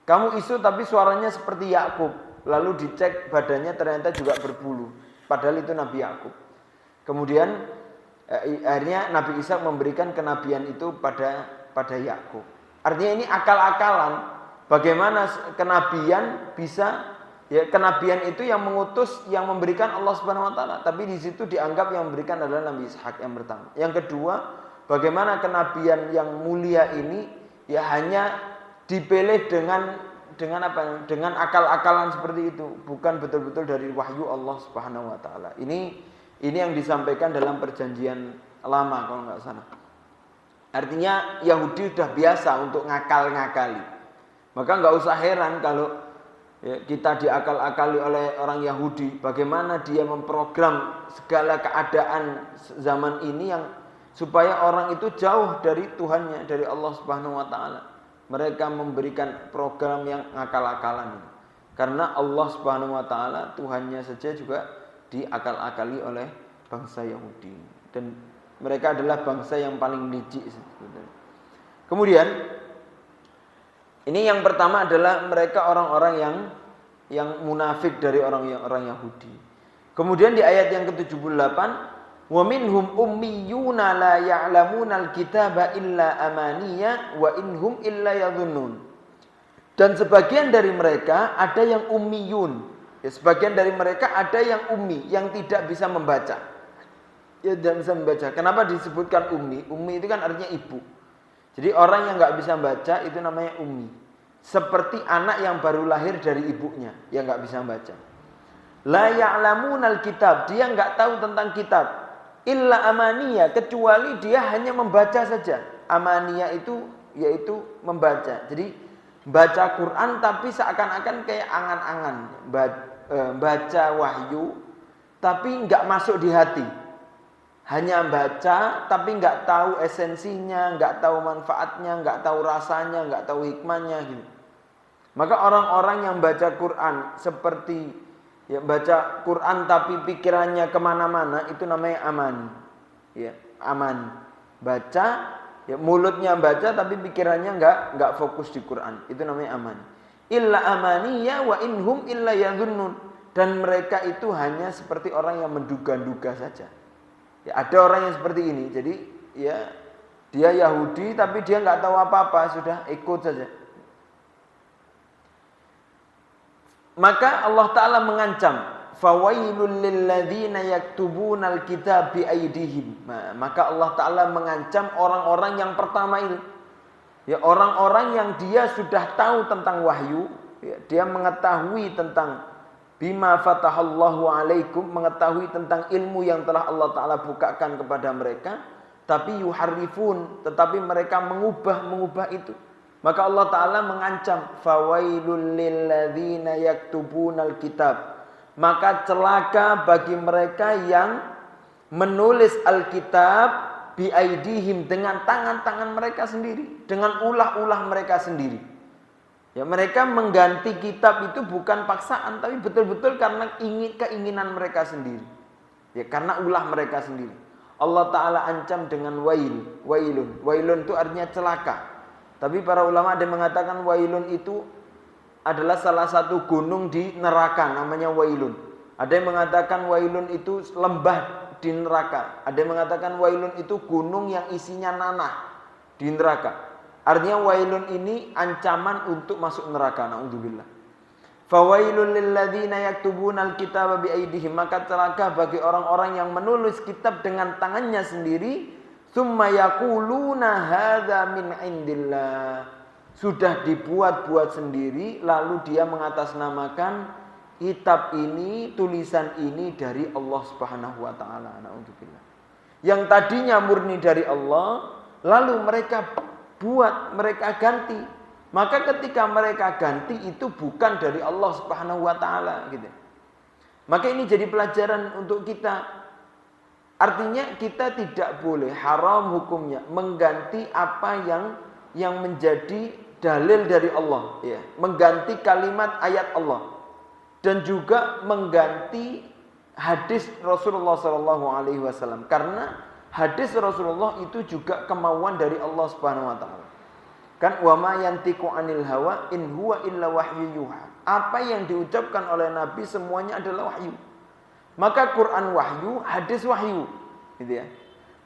"Kamu Isu tapi suaranya seperti Yakub." Lalu dicek badannya ternyata juga berbulu. Padahal itu Nabi Yakub. Kemudian akhirnya Nabi Ishak memberikan kenabian itu pada Yakub. Artinya ini akal-akalan. Bagaimana kenabian bisa, ya, kenabian itu yang mengutus, yang memberikan Allah Subhanahu wa taala. Tapi di situ dianggap yang memberikan adalah Nabi Ishak yang pertama. Yang kedua, bagaimana kenabian yang mulia ini ya hanya dipilih dengan akal-akalan seperti itu, bukan betul-betul dari wahyu Allah Subhanahu wa taala. Ini yang disampaikan dalam perjanjian lama kalau nggak salah. Artinya Yahudi sudah biasa untuk ngakal-ngakali. Maka nggak usah heran kalau, ya, kita diakal-akali oleh orang Yahudi. Bagaimana dia memprogram segala keadaan zaman ini yang supaya orang itu jauh dari Tuhannya, dari Allah Subhanahu wa taala. Mereka memberikan program yang ngakal-akalan. Karena Allah Subhanahu wa taala Tuhannya saja juga diakal-akali oleh bangsa Yahudi. Dan mereka adalah bangsa yang paling licik. Kemudian ini yang pertama adalah mereka orang-orang yang munafik dari orang Yahudi. Kemudian di ayat yang ke-78, "Wa minhum ummiyuna la ya'lamunal kitaba illa amaniya wa inhum illa yadhunnun." Dan sebagian dari mereka ada yang ummiyun. Ya, sebagian dari mereka ada yang ummi, yang tidak bisa membaca. Ya, dan bisa membaca. Kenapa disebutkan ummi? Ummi itu kan artinya ibu. Jadi orang yang nggak bisa baca itu namanya ummi. Seperti anak yang baru lahir dari ibunya yang nggak bisa baca. La ya'lamunal kitab, dia nggak tahu tentang kitab. Illa amaniya, kecuali dia hanya membaca saja. Amaniya itu yaitu membaca. Jadi baca Quran tapi seakan-akan kayak angan-angan, baca wahyu tapi nggak masuk di hati. Hanya baca tapi nggak tahu esensinya, nggak tahu manfaatnya, nggak tahu rasanya, nggak tahu hikmahnya gitu. Maka orang-orang yang baca Quran seperti, ya, baca Quran tapi pikirannya kemana-mana, itu namanya amani. Ya, amani. Baca, ya, mulutnya baca tapi pikirannya nggak fokus di Quran, itu namanya amani. Illa amaniya wa inhum illa yadhunnun. Dan mereka itu hanya seperti orang yang menduga-duga saja. Ya, ada orang yang seperti ini. Jadi ya dia Yahudi tapi dia nggak tahu apa-apa, sudah ikut saja. Maka Allah Ta'ala mengancam, fawailul lilladzina yaktubunal kitaba biaidihim. Maka Allah Ta'ala mengancam orang-orang yang pertama itu. Ya, orang-orang yang dia sudah tahu tentang wahyu, ya, dia mengetahui tentang bima fatahallahu alaikum, mengetahui tentang ilmu yang telah Allah Ta'ala bukakan kepada mereka, tapi yuharrifun, tetapi mereka mengubah itu. Maka Allah Ta'ala mengancam, fawailul lilladzina yaktubunal kitab. Maka celaka bagi mereka yang menulis Alkitab biaidihim, dengan tangan-tangan mereka sendiri, dengan ulah-ulah mereka sendiri. Ya, mereka mengganti kitab itu bukan paksaan, tapi betul-betul karena keinginan mereka sendiri. Ya, karena ulah mereka sendiri. Allah Ta'ala ancam dengan wailun. Wailun itu artinya celaka. Tapi para ulama ada yang mengatakan wailun itu adalah salah satu gunung di neraka, namanya wailun. Ada yang mengatakan wailun itu lembah di neraka. Ada yang mengatakan wailun itu gunung yang isinya nanah di neraka. Artinya wailun ini ancaman untuk masuk neraka. Na'udzubillah. Fawailul lilladzina yaktubunal kitaba biaidihim. Maka celaka bagi orang-orang yang menulis kitab dengan tangannya sendiri. Tsumma yaquluna hadza min indillah. Sudah dibuat-buat sendiri, lalu dia mengatasnamakan kitab ini, tulisan ini dari Allah Subhanahu wa Ta'ala. Na'udzubillah. Yang tadinya murni dari Allah, lalu mereka buat, mereka ganti. Maka ketika mereka ganti itu bukan dari Allah Subhanahu wa Ta'ala gitu. Maka ini jadi pelajaran untuk kita. Artinya kita tidak boleh, haram hukumnya, mengganti apa yang menjadi dalil dari Allah, ya. Mengganti kalimat ayat Allah. Dan juga mengganti hadis Rasulullah SAW, karena hadis Rasulullah itu juga kemauan dari Allah Subhanahu Wa Taala. Kan wa ma yantiqu anil hawa in huwa illa wahyu yuha. Apa yang diucapkan oleh Nabi semuanya adalah wahyu. Maka Quran wahyu, hadis wahyu, gitu ya.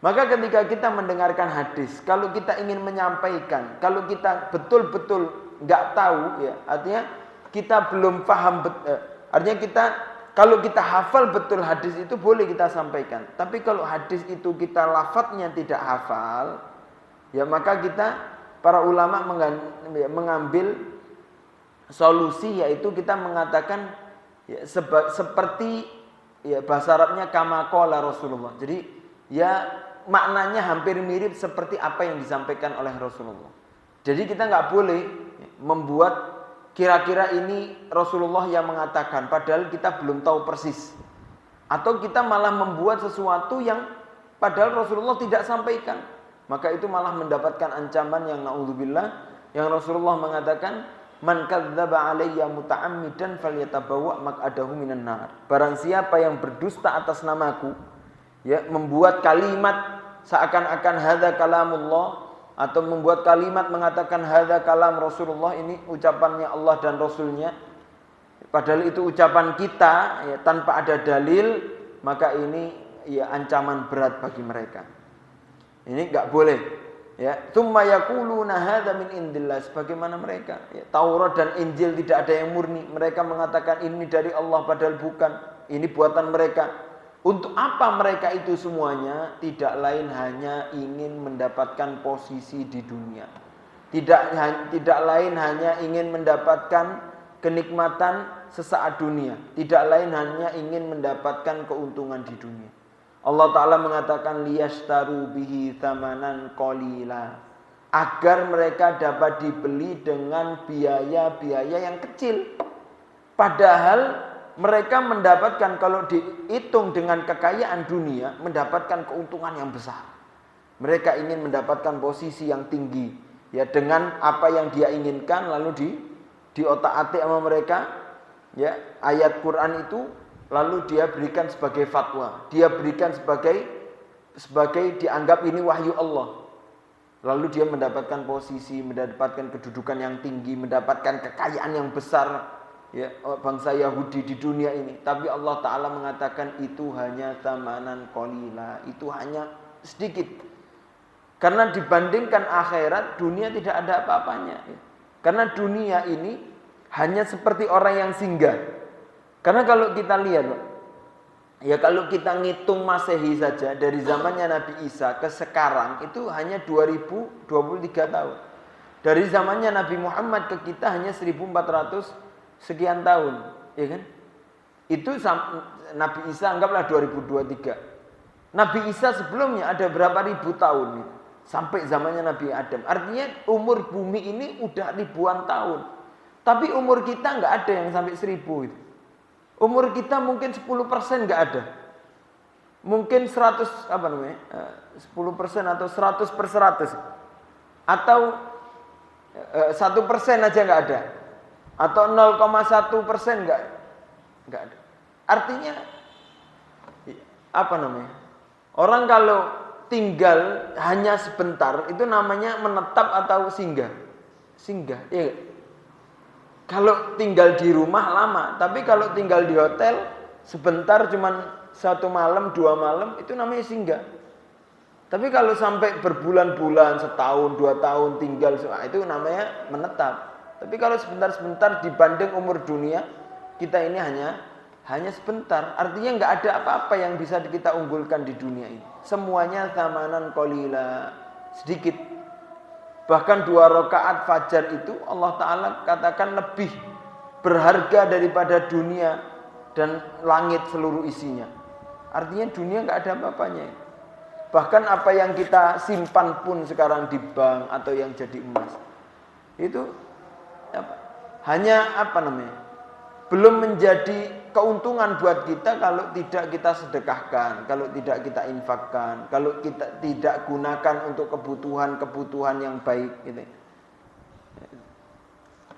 Maka ketika kita mendengarkan hadis, kalau kita ingin menyampaikan, kalau kita betul-betul nggak tahu, ya, artinya kita belum paham, artinya kita, kalau kita hafal betul hadis itu boleh kita sampaikan. Tapi kalau hadis itu kita lafadznya tidak hafal, ya maka kita, para ulama mengambil solusi, yaitu kita mengatakan ya, seperti ya, bahasa Arabnya kama qala Rasulullah. Jadi ya maknanya hampir mirip seperti apa yang disampaikan oleh Rasulullah. Jadi kita nggak boleh membuat kira-kira ini Rasulullah yang mengatakan, padahal kita belum tahu persis. Atau kita malah membuat sesuatu yang padahal Rasulullah tidak sampaikan. Maka itu malah mendapatkan ancaman yang na'udzubillah, yang Rasulullah mengatakan, man kadzdzaba alayya muta'ammidan falyatabawa maq'adahu minan nar. Barang siapa yang berdusta atas namaku, ya, membuat kalimat seakan-akan hadza kalamullah, atau membuat kalimat mengatakan hadza kalam Rasulullah, ini ucapannya Allah dan Rasulnya, padahal itu ucapan kita, ya, tanpa ada dalil, maka ini ya ancaman berat bagi mereka. Ini enggak boleh, ya. Tsumma yaquluna hadza min indillah, sebagaimana mereka, ya, Taurat dan Injil tidak ada yang murni, mereka mengatakan ini dari Allah padahal bukan, ini buatan mereka. Untuk apa mereka itu semuanya? Tidak lain hanya ingin mendapatkan posisi di dunia. Tidak lain hanya ingin mendapatkan kenikmatan sesaat dunia. Tidak lain hanya ingin mendapatkan keuntungan di dunia. Allah Ta'ala mengatakan liyashtaru bihi thamanan qalila, agar mereka dapat dibeli dengan biaya-biaya yang kecil. Padahal mereka mendapatkan, kalau dihitung dengan kekayaan dunia, mendapatkan keuntungan yang besar. Mereka ingin mendapatkan posisi yang tinggi, ya, dengan apa yang dia inginkan, lalu di otak-atik sama mereka, ya, ayat Quran itu, lalu dia berikan sebagai fatwa, dia berikan sebagai dianggap ini wahyu Allah. Lalu dia mendapatkan posisi, mendapatkan kedudukan yang tinggi, mendapatkan kekayaan yang besar, ya, bangsa Yahudi di dunia ini. Tapi Allah Ta'ala mengatakan itu hanya thamanan qalila, itu hanya sedikit. Karena dibandingkan akhirat, dunia tidak ada apa-apanya, ya. Karena dunia ini hanya seperti orang yang singgah. Karena kalau kita lihat, ya kalau kita ngitung Masehi saja dari zamannya Nabi Isa ke sekarang itu hanya 2023 tahun. Dari zamannya Nabi Muhammad ke kita hanya 1400 sekian tahun, ya kan? Itu Nabi Isa anggaplah 2023. Nabi Isa sebelumnya ada berapa ribu tahun sampai zamannya Nabi Adam. Artinya umur bumi ini udah ribuan tahun. Tapi umur kita nggak ada yang sampai 1000 itu. Umur kita mungkin 10% nggak ada. Mungkin 100 apa namanya? 10% atau 100/100. Atau 1% aja nggak ada. Atau 0,1% nggak ada. Artinya apa namanya? Orang kalau tinggal hanya sebentar itu namanya menetap atau singgah. Singgah, iya. Kalau tinggal di rumah lama, tapi kalau tinggal di hotel sebentar cuman 1 malam, 2 malam itu namanya singgah. Tapi kalau sampai berbulan-bulan, setahun, 2 tahun tinggal itu namanya menetap. Tapi kalau sebentar-sebentar dibanding umur dunia kita ini hanya sebentar. Artinya nggak ada apa-apa yang bisa kita unggulkan di dunia ini. Semuanya zamanan qalila, sedikit. Bahkan 2 rakaat fajar itu Allah Ta'ala katakan lebih berharga daripada dunia dan langit seluruh isinya. Artinya dunia nggak ada apa-apanya. Bahkan apa yang kita simpan pun sekarang di bank atau yang jadi emas itu hanya belum menjadi keuntungan buat kita kalau tidak kita sedekahkan, kalau tidak kita infakkan, kalau kita tidak gunakan untuk kebutuhan-kebutuhan yang baik gitu.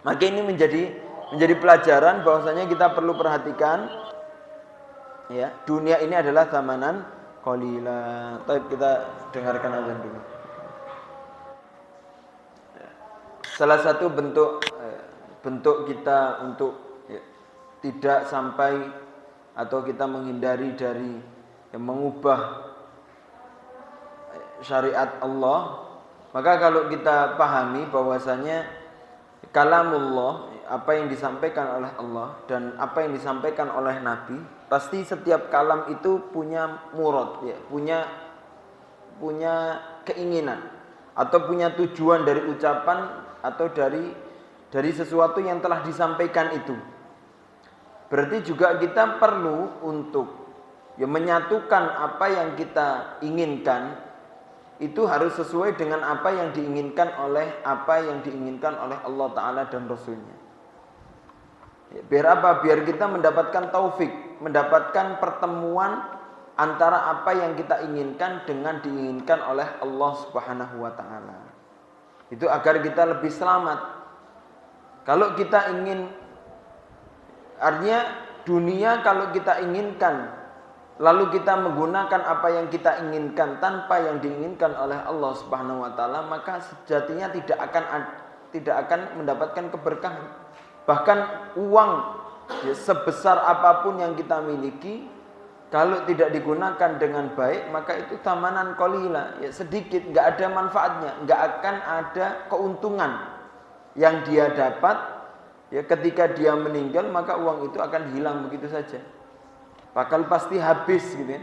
Maka ini menjadi pelajaran bahwasanya kita perlu perhatikan ya, dunia ini adalah zamanan qalila. Baik, kita dengarkan azan dulu. Salah satu bentuk kita untuk tidak sampai atau kita menghindari dari mengubah syariat Allah, maka kalau kita pahami bahwasanya kalamullah, apa yang disampaikan oleh Allah dan apa yang disampaikan oleh Nabi, pasti setiap kalam itu punya murad, ya, punya keinginan atau punya tujuan dari ucapan atau dari sesuatu yang telah disampaikan itu. Berarti juga kita perlu untuk menyatukan apa yang kita inginkan itu harus sesuai dengan apa yang diinginkan oleh Allah Ta'ala dan Rasulnya. Biar apa? Biar kita mendapatkan taufik, mendapatkan pertemuan antara apa yang kita inginkan dengan diinginkan oleh Allah Subhanahu wa Ta'ala. Itu agar kita lebih selamat. Kalau kita ingin, artinya dunia kalau kita inginkan lalu kita menggunakan apa yang kita inginkan tanpa yang diinginkan oleh Allah Subhanahu wa Ta'ala, maka sejatinya tidak akan mendapatkan keberkahan. Bahkan uang sebesar apapun yang kita miliki, kalau tidak digunakan dengan baik, maka itu tamanan qalila, sedikit, nggak ada manfaatnya, nggak akan ada keuntungan yang dia dapat. Ketika dia meninggal, maka uang itu akan hilang begitu saja. Bakal pasti habis gitu ya.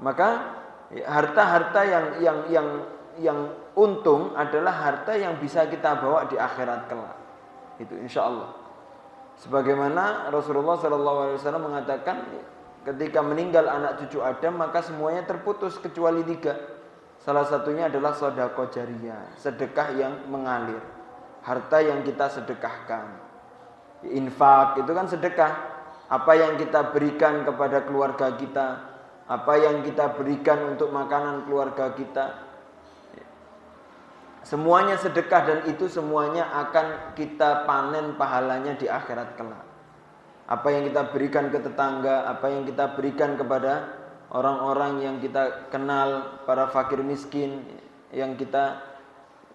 Maka harta-harta yang untung adalah harta yang bisa kita bawa di akhirat kelak. Itu insya Allah. Sebagaimana Rasulullah SAW mengatakan, ketika meninggal anak cucu Adam, maka semuanya terputus kecuali 3. Salah satunya adalah sedekah jariyah, sedekah yang mengalir. Harta yang kita sedekahkan. Infak itu kan sedekah. Apa yang kita berikan kepada keluarga kita, apa yang kita berikan untuk makanan keluarga kita, semuanya sedekah dan itu semuanya akan kita panen pahalanya di akhirat kelak. Apa yang kita berikan ke tetangga, apa yang kita berikan kepada orang-orang yang kita kenal, para fakir miskin yang kita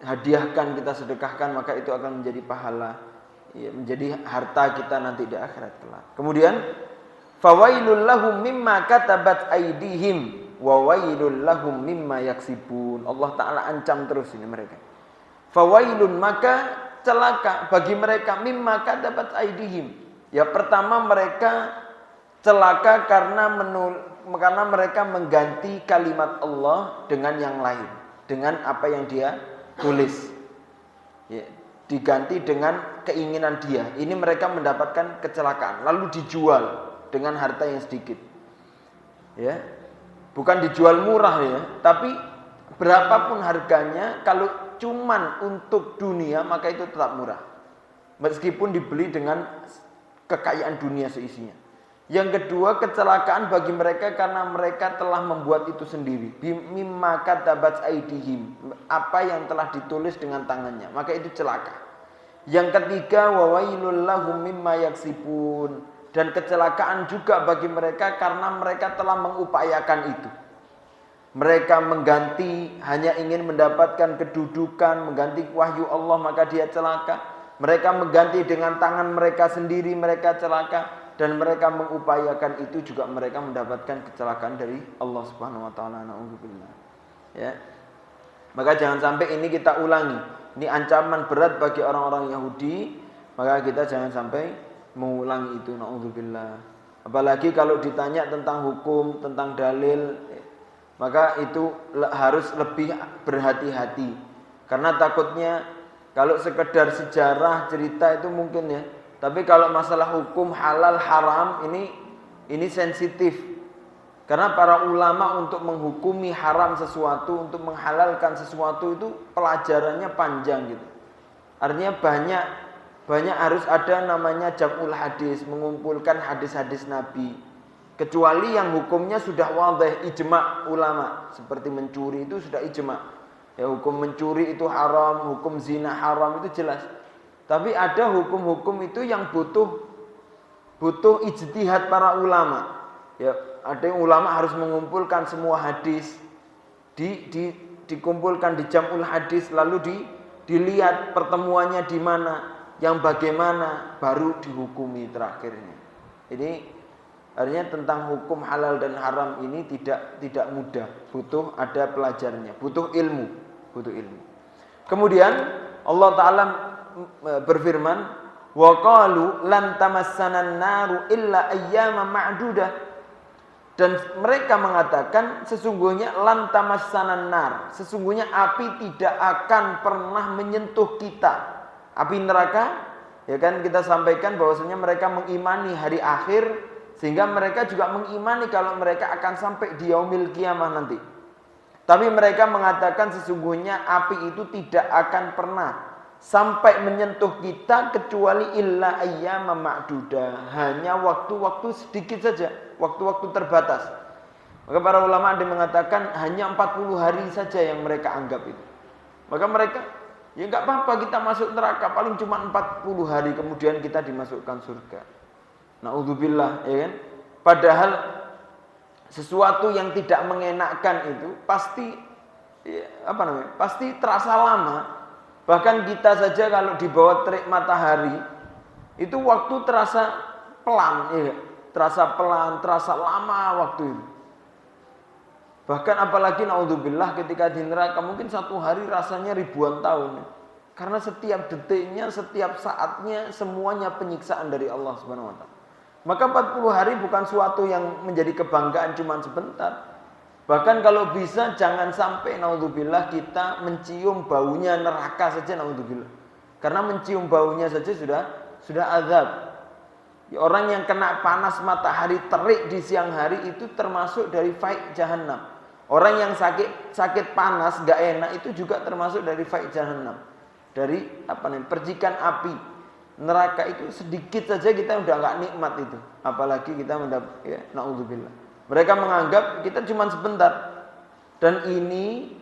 hadiahkan, kita sedekahkan, maka itu akan menjadi pahala, menjadi harta kita nanti di akhirat kelak. Kemudian fawailul lahum mimma katabat aydihim wa wailul lahum mimma yaksibun. Allah Ta'ala ancam terus ini mereka. Fawailun, maka celaka bagi mereka, mimma katabat aydihim, Ya pertama mereka celaka karena mereka mengganti kalimat Allah dengan yang lain, dengan apa yang dia tulis. Ya, diganti dengan keinginan dia. Ini mereka mendapatkan kecelakaan, lalu dijual dengan harta yang sedikit. Ya. Bukan dijual murah ya, tapi berapapun harganya kalau cuman untuk dunia maka itu tetap murah. Meskipun dibeli dengan kekayaan dunia seisinya. Yang kedua, kecelakaan bagi mereka karena mereka telah membuat itu sendiri. Mimma katabat aidihim, apa yang telah ditulis dengan tangannya, maka itu celaka. Yang ketiga, wa wailul lahum mimma yaksibun, dan kecelakaan juga bagi mereka karena mereka telah mengupayakan itu. Mereka mengganti, hanya ingin mendapatkan kedudukan, mengganti wahyu Allah, maka dia celaka. Mereka mengganti dengan tangan mereka sendiri, mereka celaka. Dan mereka mengupayakan itu juga mereka mendapatkan kecelakaan dari Allah Subhanahu wa taala. Na'udzubillah. Ya. Maka jangan sampai ini kita ulangi. Ini ancaman berat bagi orang-orang Yahudi, maka kita jangan sampai mengulangi itu. Na'udzubillah. Apalagi kalau ditanya tentang hukum, tentang dalil, maka itu harus lebih berhati-hati. Karena takutnya kalau sekedar sejarah cerita itu mungkin ya. Tapi kalau masalah hukum halal haram ini sensitif. Karena para ulama untuk menghukumi haram sesuatu, untuk menghalalkan sesuatu itu pelajarannya panjang gitu. Artinya banyak harus ada namanya jam'ul hadis, mengumpulkan hadis-hadis Nabi. Kecuali yang hukumnya sudah wadih, ijma' ulama. Seperti mencuri itu sudah ijma'. Ya, hukum mencuri itu haram, hukum zina haram itu jelas. Tapi ada hukum-hukum itu yang butuh ijtihad para ulama. Ya, ada yang ulama harus mengumpulkan semua hadis, dikumpulkan di jam'ul hadis, lalu dilihat pertemuannya di mana, yang bagaimana, baru dihukumi terakhirnya. Ini artinya tentang hukum halal dan haram ini tidak mudah, butuh ada pelajarannya, butuh ilmu. Kemudian Allah Ta'ala berfirman, wa qalu lan tamassanan naru illa ayyaman ma'dudah, dan mereka mengatakan sesungguhnya lan tamassanan nar, sesungguhnya api tidak akan pernah menyentuh kita, api neraka. Ya kan kita sampaikan bahwasanya mereka mengimani hari akhir, sehingga mereka juga mengimani kalau mereka akan sampai di yaumil kiamah nanti. Tapi mereka mengatakan sesungguhnya api itu tidak akan pernah sampai menyentuh kita kecuali illa ayyaman ma'dudah, hanya waktu-waktu sedikit saja, waktu-waktu terbatas. Maka para ulama ada yang mengatakan hanya 40 hari saja yang mereka anggap itu. Maka mereka, ya enggak apa-apa kita masuk neraka, paling cuma 40 hari kemudian kita dimasukkan surga. Na'udzubillah, ya kan? Padahal sesuatu yang tidak mengenakkan itu pasti pasti terasa lama. Bahkan kita saja kalau di bawah terik matahari itu waktu terasa pelan, ya, terasa lama waktu itu. Bahkan apalagi naudzubillah ketika di neraka mungkin satu hari rasanya ribuan tahun. Karena setiap detiknya, setiap saatnya semuanya penyiksaan dari Allah Subhanahu wa taala. Maka 40 hari bukan suatu yang menjadi kebanggaan cuma sebentar. Bahkan kalau bisa jangan sampai naudzubillah kita mencium baunya neraka saja, naudzubillah. Karena mencium baunya saja sudah azab. Ya, orang yang kena panas matahari terik di siang hari itu termasuk dari faid jahannam. Orang yang sakit panas gak enak itu juga termasuk dari faid jahannam. Dari percikan api neraka itu sedikit saja kita udah gak nikmat itu. Apalagi kita mendapat, ya, naudzubillah. Mereka menganggap kita cuma sebentar. Dan ini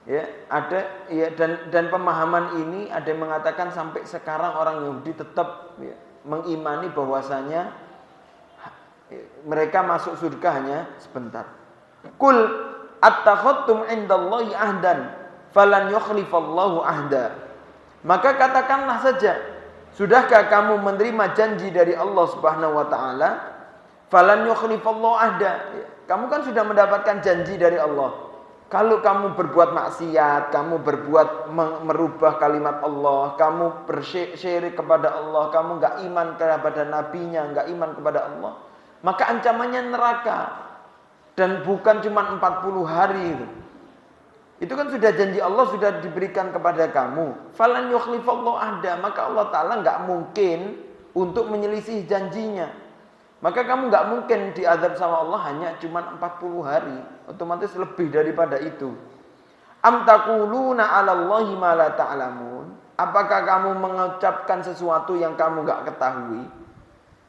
ya ada ya dan pemahaman ini ada yang mengatakan sampai sekarang orang Yahudi tetap ya, mengimani bahwasanya mereka masuk surga hanya sebentar. Qul attakhadtum indallahi ahdan falan yukhlifallahu ahda. Maka katakanlah saja, sudahkah kamu menerima janji dari Allah Subhanahu wa taala? Falan yukhlifallahu ahda. Kamu kan sudah mendapatkan janji dari Allah. Kalau kamu berbuat maksiat, kamu berbuat merubah kalimat Allah, kamu bersyirik kepada Allah, kamu nggak iman kepada nabinya, nggak iman kepada Allah, maka ancamannya neraka. Dan bukan cuma 40 hari itu. Itu kan sudah janji Allah sudah diberikan kepada kamu. Falan yukhlifallahu ahda, maka Allah Ta'ala nggak mungkin untuk menyelisih janjinya. Maka kamu nggak mungkin diazab sama Allah hanya cuma 40 hari. Otomatis lebih daripada itu. Am taquluna 'alallahi ma la ta'lamun. Apakah kamu mengucapkan sesuatu yang kamu nggak ketahui?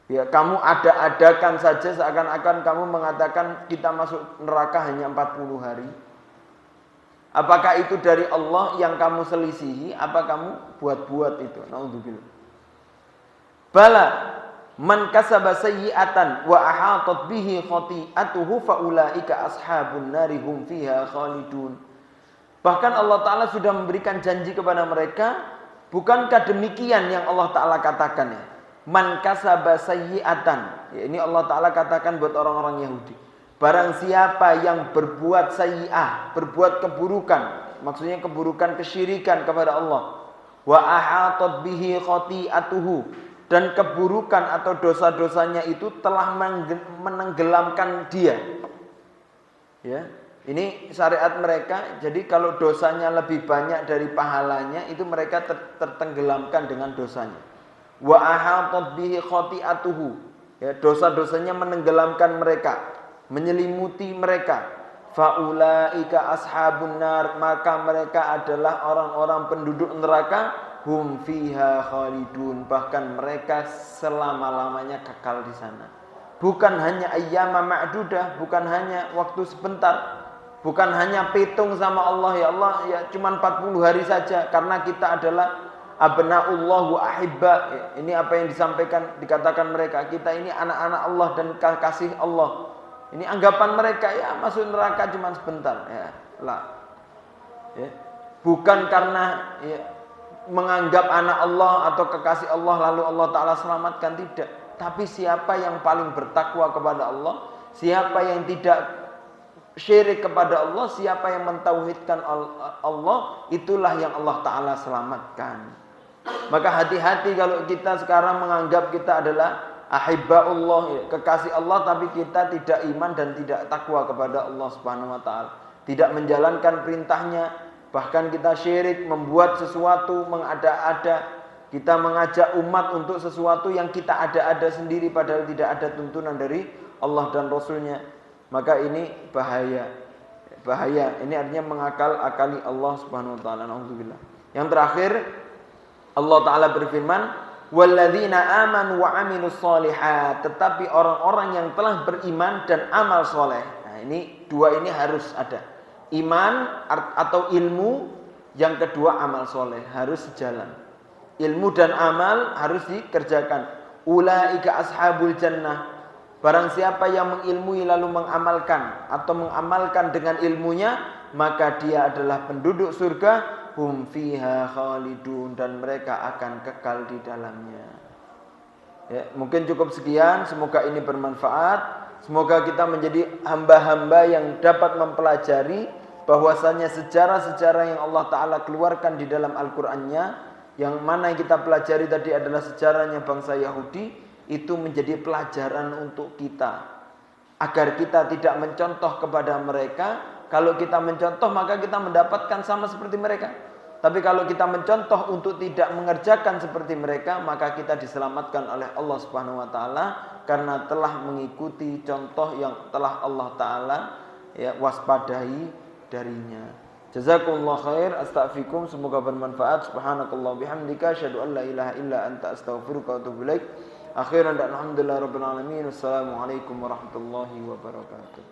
Ya, kamu ada-adakan saja seakan-akan kamu mengatakan kita masuk neraka hanya 40 hari. Apakah itu dari Allah yang kamu selisihi? Apa kamu buat-buat itu? Naudzubillah. Bala man kasaba sayyi'atan wa ahatat bihi khati'atuhu faulaika ashabun nari hum fiha khalidun. Bahkan Allah Ta'ala sudah memberikan janji kepada mereka. Bukankah demikian yang Allah Ta'ala katakan ya? Man kasaba sayyi'atan. Ya, ini Allah Ta'ala katakan buat orang-orang Yahudi. Barang siapa yang berbuat sayyi'ah, berbuat keburukan, maksudnya keburukan kesyirikan kepada Allah. Wa ahatat bihi khati'atuhu, dan keburukan atau dosa-dosanya itu telah menenggelamkan dia. Ya, ini syariat mereka. Jadi kalau dosanya lebih banyak dari pahalanya, itu mereka tertenggelamkan dengan dosanya. Wa ahatat bihi khati'atuhu. Ya, dosa-dosanya menenggelamkan mereka, menyelimuti mereka. Faulaika ashabun nar, maka mereka adalah orang-orang penduduk neraka. Hum fiha khalidun, bahkan mereka selama-lamanya kekal di sana. Bukan hanya ayyama ma'dudah, bukan hanya waktu sebentar, bukan hanya pitung sama Allah, ya Allah ya cuma 40 hari saja karena kita adalah abnaullah wa ahibba. Ini apa yang disampaikan, dikatakan mereka, kita ini anak-anak Allah dan kasih Allah. Ini anggapan mereka, ya masuk neraka cuma sebentar, ya lah. Ya. Bukan karena ya, menganggap anak Allah atau kekasih Allah lalu Allah Ta'ala selamatkan, tidak. Tapi siapa yang paling bertakwa kepada Allah, siapa yang tidak syirik kepada Allah, siapa yang mentauhidkan Allah, itulah yang Allah Ta'ala selamatkan. Maka hati-hati kalau kita sekarang menganggap kita adalah ahibbaullah, kekasih Allah, tapi kita tidak iman dan tidak takwa kepada Allah Subhanahu wa Ta'ala, tidak menjalankan perintahnya. Bahkan kita syirik, membuat sesuatu, mengada-ada. Kita mengajak umat untuk sesuatu yang kita ada-ada sendiri, padahal tidak ada tuntunan dari Allah dan Rasulnya. Maka ini bahaya. Bahaya, ini artinya mengakal-akali Allah Subhanahu wa Ta'ala. Alhamdulillah. Yang terakhir, Allah Ta'ala berfirman, walladzina amanu wa amilus sholihat, tetapi orang-orang yang telah beriman dan amal soleh. Nah ini dua ini harus ada. Iman atau ilmu, yang kedua amal soleh, harus sejalan. Ilmu dan amal harus dikerjakan. Ulaika ashabul jannah, barang siapa yang mengilmui lalu mengamalkan atau mengamalkan dengan ilmunya, maka dia adalah penduduk surga. Hum fiha khalidun, dan mereka akan kekal di dalamnya. Ya, mungkin cukup sekian, semoga ini bermanfaat. Semoga kita menjadi hamba-hamba yang dapat mempelajari bahwasanya sejarah-sejarah yang Allah Ta'ala keluarkan di dalam Al-Qur'annya, yang mana yang kita pelajari tadi adalah sejarahnya bangsa Yahudi, itu menjadi pelajaran untuk kita, agar kita tidak mencontoh kepada mereka. Kalau kita mencontoh maka kita mendapatkan sama seperti mereka. Tapi kalau kita mencontoh untuk tidak mengerjakan seperti mereka, maka kita diselamatkan oleh Allah Subhanahu wa Ta'ala, karena telah mengikuti contoh yang telah Allah Ta'ala ya waspadai darinya. Jazakumullah khair, astaghfirukum, semoga bermanfaat. Subhanakallah bihamdika, asyhadu an la ilaha illa anta, astaghfiruka wa atubu ilaik. Akhiran dan alhamdulillah rabbil alamin. Wassalamualaikum warahmatullahi wabarakatuh.